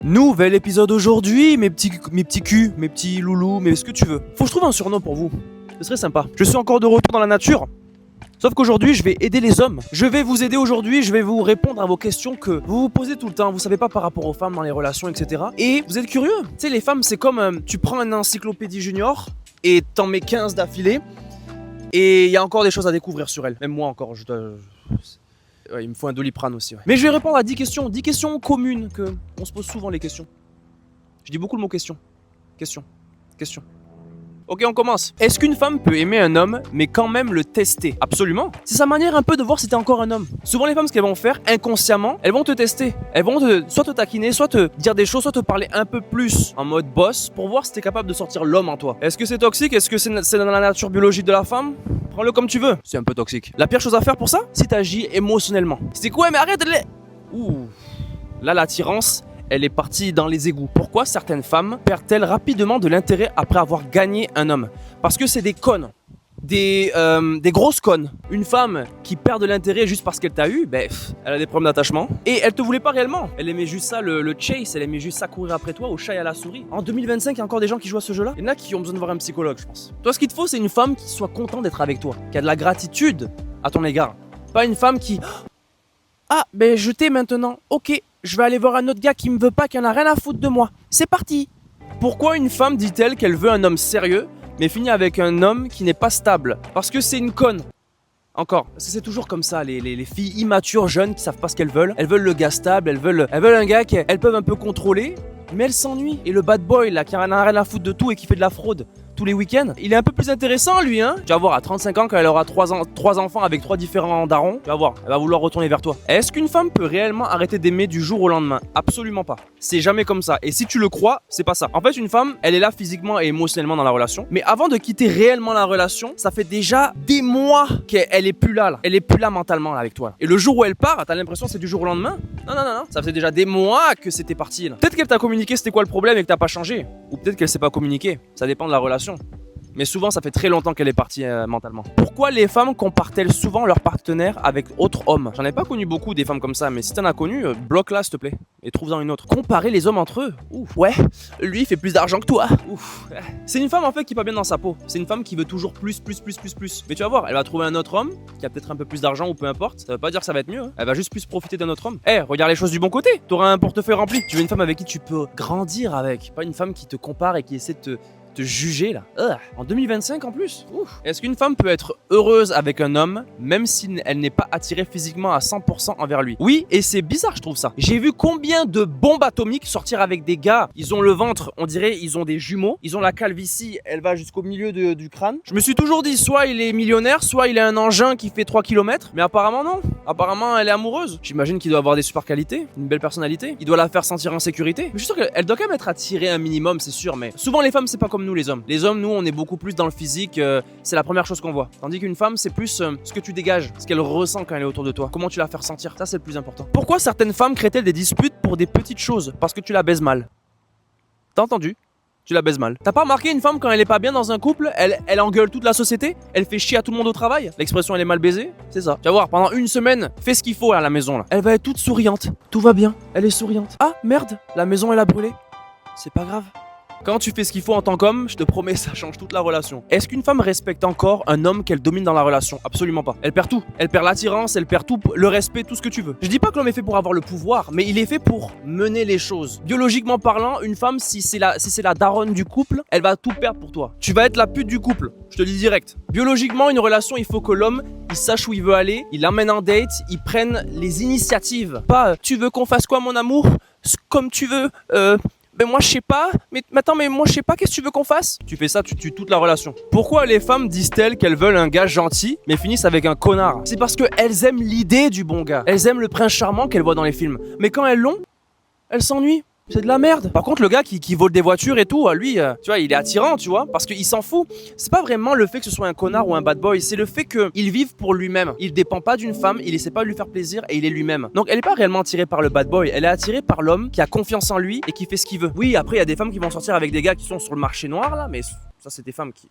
Nouvel épisode aujourd'hui, mes petits culs, mes petits loulous, mais ce que tu veux. Faut que je trouve un surnom pour vous. Ce serait sympa. Je suis encore de retour dans la nature. Sauf qu'aujourd'hui, je vais aider les hommes. Je vais vous aider aujourd'hui, je vais vous répondre à vos questions que vous vous posez tout le temps. Vous savez pas par rapport aux femmes dans les relations, etc. Et vous êtes curieux. Tu sais, les femmes, c'est comme tu prends une encyclopédie junior et t'en mets 15 d'affilée. Et il y a encore des choses à découvrir sur elles. Même moi encore, ouais, il me faut un Doliprane aussi. Ouais. Mais je vais répondre à 10 questions communes que on se pose souvent les questions. Je dis beaucoup le mot question. Question. Ok, on commence. Est-ce qu'une femme peut aimer un homme, mais quand même le tester? Absolument. C'est sa manière un peu de voir si t'es encore un homme. Souvent les femmes, ce qu'elles vont faire, inconsciemment, elles vont te tester. Elles vont soit te taquiner, soit te dire des choses, soit te parler un peu plus en mode boss, pour voir si t'es capable de sortir l'homme en toi. Est-ce que c'est toxique? Est-ce que c'est dans la nature biologique de la femme? Prends-le comme tu veux. C'est un peu toxique. La pire chose à faire pour ça, c'est t'agir émotionnellement. C'est quoi? Mais arrête de les... Ouh. Là, l'attirance... elle est partie dans les égouts. Pourquoi certaines femmes perdent-elles rapidement de l'intérêt après avoir gagné un homme? Parce que c'est des connes. Des grosses connes. Une femme qui perd de l'intérêt juste parce qu'elle t'a eu, elle a des problèmes d'attachement. Et elle te voulait pas réellement. Elle aimait juste ça, le chase. Elle aimait juste ça courir après toi, au chat et à la souris. En 2025, il y a encore des gens qui jouent à ce jeu-là. Il y en a qui ont besoin de voir un psychologue, je pense. Toi, ce qu'il te faut, c'est une femme qui soit contente d'être avec toi. Qui a de la gratitude à ton égard. Pas une femme qui... ah, je t'ai maintenant. Ok. Je vais aller voir un autre gars qui me veut pas, qui en a rien à foutre de moi. C'est parti. Pourquoi une femme dit-elle qu'elle veut un homme sérieux, mais finit avec un homme qui n'est pas stable? Parce que c'est une conne. Encore, parce que c'est toujours comme ça, les filles immatures, jeunes, qui savent pas ce qu'elles veulent. Elles veulent le gars stable, elles veulent un gars qu'elles peuvent un peu contrôler, mais elles s'ennuient. Et le bad boy, là, qui en a rien à foutre de tout et qui fait de la fraude tous les week-ends, il est un peu plus intéressant lui, hein. Tu vas voir, à 35 ans, quand elle aura 3 enfants avec 3 différents darons, tu vas voir, elle va vouloir retourner vers toi. Est-ce qu'une femme peut réellement arrêter d'aimer du jour au lendemain? Absolument pas. C'est jamais comme ça. Et si tu le crois, c'est pas ça. En fait, une femme, elle est là physiquement et émotionnellement dans la relation, mais avant de quitter réellement la relation, ça fait déjà des mois qu'elle est plus là. Elle est plus là mentalement là, avec toi. Et le jour où elle part, t'as l'impression que c'est du jour au lendemain? Non. Ça fait déjà des mois que c'était parti là. Peut-être qu'elle t'a communiqué c'était quoi le problème et que t'as pas changé. Ou peut-être qu'elle s'est pas communiquée. Ça dépend de la relation. Mais souvent, ça fait très longtemps qu'elle est partie mentalement. Pourquoi les femmes comparent-elles souvent leur partenaire avec autres hommes? J'en ai pas connu beaucoup des femmes comme ça, mais si t'en as connu, bloque-la s'il te plaît. Et trouve-en une autre. Comparer les hommes entre eux. Ouf, ouais, lui il fait plus d'argent que toi. Ouf. C'est une femme en fait qui est pas bien dans sa peau. C'est une femme qui veut toujours plus. Mais tu vas voir, elle va trouver un autre homme qui a peut-être un peu plus d'argent ou peu importe. Ça veut pas dire que ça va être mieux. Hein. Elle va juste plus profiter d'un autre homme. Regarde les choses du bon côté. T'auras un portefeuille rempli. Tu veux une femme avec qui tu peux grandir avec. Pas une femme qui te compare et qui essaie de te juger là. En 2025 en plus. Ouf. Est-ce qu'une femme peut être heureuse avec un homme même si elle n'est pas attirée physiquement à 100% envers lui? Oui, et c'est bizarre je trouve ça. J'ai vu combien de bombes atomiques sortir avec des gars. Ils ont le ventre, on dirait ils ont des jumeaux. Ils ont la calvitie, elle va jusqu'au milieu du crâne. Je me suis toujours dit soit il est millionnaire, soit il a un engin qui fait 3 km. Mais apparemment non. Apparemment elle est amoureuse. J'imagine qu'il doit avoir des super qualités, une belle personnalité. Il doit la faire sentir en sécurité. Mais je suis sûr qu'elle doit quand même être attirée un minimum, c'est sûr. Mais souvent les femmes c'est pas comme nous les hommes. Les hommes, nous, on est beaucoup plus dans le physique, c'est la première chose qu'on voit. Tandis qu'une femme, c'est plus ce que tu dégages, ce qu'elle ressent quand elle est autour de toi. Comment tu la fais ressentir, ça c'est le plus important. Pourquoi certaines femmes créent-elles des disputes pour des petites choses? Parce que tu la baises mal. T'as entendu? Tu la baises mal. T'as pas remarqué une femme quand elle est pas bien dans un couple, elle engueule toute la société? Elle fait chier à tout le monde au travail? L'expression elle est mal baisée? C'est ça. Tu vas voir, pendant une semaine, fais ce qu'il faut à la maison là. Elle va être toute souriante. Tout va bien. Elle est souriante. Ah merde, la maison elle a brûlé. C'est pas grave. Quand tu fais ce qu'il faut en tant qu'homme, je te promets, ça change toute la relation. Est-ce qu'une femme respecte encore un homme qu'elle domine dans la relation? Absolument pas. Elle perd tout. Elle perd l'attirance, elle perd tout, le respect, tout ce que tu veux. Je dis pas que l'homme est fait pour avoir le pouvoir, mais il est fait pour mener les choses. Biologiquement parlant, une femme, si c'est la daronne du couple, elle va tout perdre pour toi. Tu vas être la pute du couple. Je te le dis direct. Biologiquement, une relation, il faut que l'homme, il sache où il veut aller, il l'emmène en date, il prenne les initiatives. Pas, tu veux qu'on fasse quoi, mon amour? Comme tu veux. Moi je sais pas, mais attends, mais moi je sais pas, qu'est-ce que tu veux qu'on fasse? Tu fais ça, tu tues toute la relation. Pourquoi les femmes disent-elles qu'elles veulent un gars gentil, mais finissent avec un connard? C'est parce qu'elles aiment l'idée du bon gars. Elles aiment le prince charmant qu'elles voient dans les films. Mais quand elles l'ont, elles s'ennuient. C'est de la merde. Par contre, le gars qui vole des voitures et tout, lui, tu vois, il est attirant, tu vois, parce qu'il s'en fout. C'est pas vraiment le fait que ce soit un connard ou un bad boy, c'est le fait qu'il vive pour lui-même. Il dépend pas d'une femme, il essaie pas de lui faire plaisir et il est lui-même. Donc, elle est pas réellement attirée par le bad boy, elle est attirée par l'homme qui a confiance en lui et qui fait ce qu'il veut. Oui, après, il y a des femmes qui vont sortir avec des gars qui sont sur le marché noir, là, mais ça, c'est des femmes qui...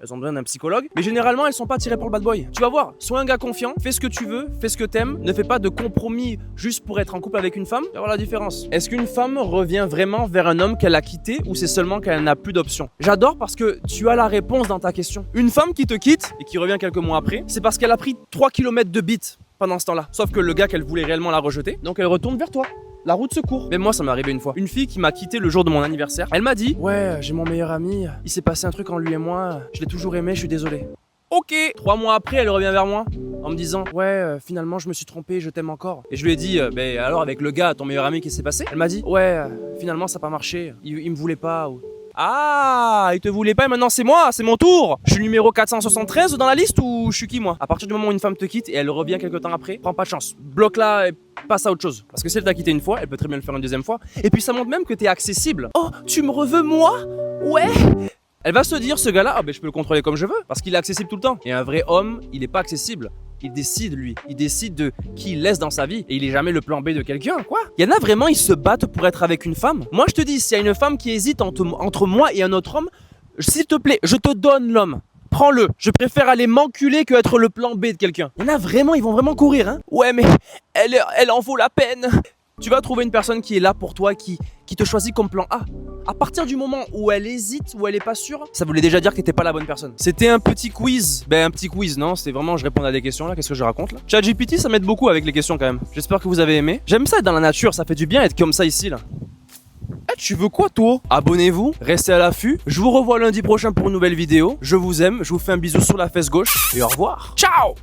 elles ont besoin d'un psychologue. Mais généralement, elles sont pas tirées pour le bad boy. Tu vas voir, sois un gars confiant, fais ce que tu veux, fais ce que t'aimes, ne fais pas de compromis juste pour être en couple avec une femme. Tu vas voir la différence. Est-ce qu'une femme revient vraiment vers un homme qu'elle a quitté ou c'est seulement qu'elle n'a plus d'options? J'adore parce que tu as la réponse dans ta question. Une femme qui te quitte et qui revient quelques mois après, c'est parce qu'elle a pris 3 km de bite pendant ce temps-là. Sauf que le gars qu'elle voulait réellement la rejeter, donc elle retourne vers toi. La route secours. Mais moi, ça m'est arrivé une fois. Une fille qui m'a quitté le jour de mon anniversaire. Elle m'a dit: ouais, j'ai mon meilleur ami. Il s'est passé un truc en lui et moi. Je l'ai toujours aimé, je suis désolé. Ok. 3 mois après, elle revient vers moi en me disant: ouais, finalement, je me suis trompé, je t'aime encore. Et je lui ai dit: ben alors, avec le gars, ton meilleur ami, qu'est-ce qui s'est passé? Elle m'a dit: ouais, finalement, ça n'a pas marché. Il me voulait pas. Ou... Ah, il te voulait pas et maintenant c'est moi, c'est mon tour. Je suis numéro 473 dans la liste ou je suis qui moi? À partir du moment où une femme te quitte et elle revient quelques temps après, prends pas de chance. Bloque-la et passe à autre chose. Parce que si elle t'a quitté une fois, elle peut très bien le faire une deuxième fois. Et puis ça montre même que t'es accessible. Oh, tu me reveux moi? Ouais. Elle va se dire, ce gars-là, ah ben je peux le contrôler comme je veux, parce qu'il est accessible tout le temps. Et un vrai homme, il est pas accessible. Il décide, lui. Il décide de qui il laisse dans sa vie. Et il est jamais le plan B de quelqu'un, quoi. Il y en a vraiment, ils se battent pour être avec une femme. Moi, je te dis, s'il y a une femme qui hésite entre moi et un autre homme, s'il te plaît, je te donne l'homme. Prends-le. Je préfère aller m'enculer que être le plan B de quelqu'un. Il y en a vraiment, ils vont vraiment courir, hein. Ouais, mais elle en vaut la peine. Tu vas trouver une personne qui est là pour toi, qui te choisit comme plan A. À partir du moment où elle hésite, où elle est pas sûre, ça voulait déjà dire que t'étais pas la bonne personne. C'était un petit quiz. Ben un petit quiz, non, c'est vraiment je réponds à des questions là, qu'est-ce que je raconte là? ChatGPT, ça m'aide beaucoup avec les questions quand même. J'espère que vous avez aimé. J'aime ça être dans la nature, ça fait du bien être comme ça ici là. Eh, tu veux quoi toi? Abonnez-vous, restez à l'affût. Je vous revois lundi prochain pour une nouvelle vidéo. Je vous aime, je vous fais un bisou sur la fesse gauche et au revoir. Ciao!